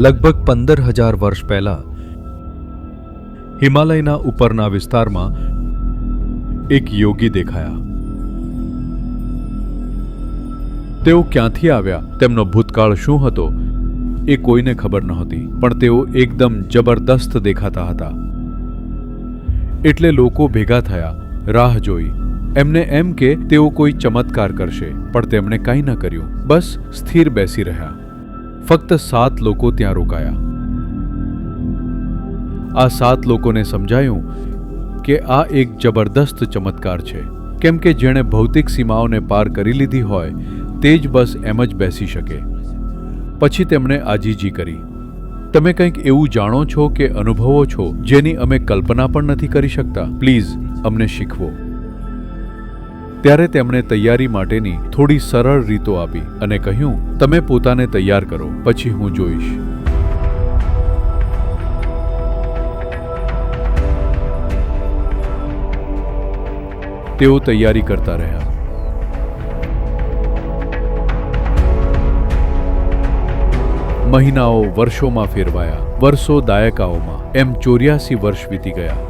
લગભગ 15,000 વર્ષ પહેલા હિમાલયના ઉપરના વિસ્તારમાં એક યોગી દેખાયા. તેઓ ક્યાંથી આવ્યા, તેમનો ભૂતકાળ શું હતો એ કોઈને ખબર નહોતી, પણ તેઓ એકદમ જબરદસ્ત દેખાતા હતા. એટલે લોકો ભેગા થયા, રાહ જોઈ. એમને એમ કે તેઓ કોઈ ચમત્કાર કરશે, પણ તેમણે કંઈ ન કર્યું. બસ સ્થિર બેસી રહ્યા. ફક્ત 7 લોકો ત્યાં રોકાયા. આ 7 લોકોને સમજાયું કે આ એક જબરદસ્ત ચમત્કાર છે, કેમ કે જેણે ભૌતિક સીમાઓને પાર કરી લીધી હોય તે જ બસ એમ જ બેસી શકે. પછી તેમણે આજીજી કરી, તમે કંઈક એવું જાણો છો કે અનુભવો છો જેની અમે કલ્પના પણ નથી કરી શકતા. પ્લીઝ અમને શીખવો. ત્યારે તેમણે તૈયારી માટેની થોડી સરળ રીતો આપી અને કહ્યું, તમે પોતાને તૈયાર કરો, પછી હું જોઈશ. તેઓ તૈયારી કરતા રહ્યા. મહિનાઓ વર્ષોમાં ફેરવાયા, વર્ષો દાયકાઓમાં, એમ 84 વર્ષ વીતી ગયા.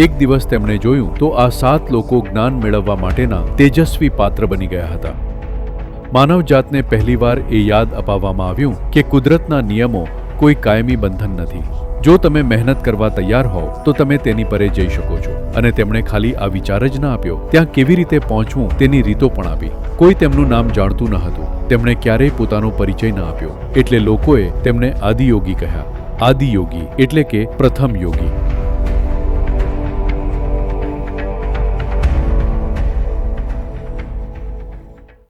એક દિવસ તેમણે જોયું તો આ 7 લોકો જ્ઞાન મેળવવા માટેના તેજસ્વી પાત્ર બની ગયા હતા. માનવજાતને પહેલીવાર એ યાદ અપાવવામાં આવ્યું કે કુદરતના નિયમો કોઈ કાયમી બંધન નથી. જો તમે મહેનત કરવા તૈયાર હોવ તો તમે તેની પરે જઈ શકો છો. અને તેમણે ખાલી આ વિચાર જ ન આપ્યો, ત્યાં કેવી રીતે પહોંચવું તેની રીતો પણ આપી. કોઈ તેમનું નામ જાણતું ન હતું. તેમણે ક્યારેય પોતાનો પરિચય ન આપ્યો. એટલે લોકોએ તેમને આદિયોગી કહ્યા. આદિયોગી એટલે કે પ્રથમ યોગી.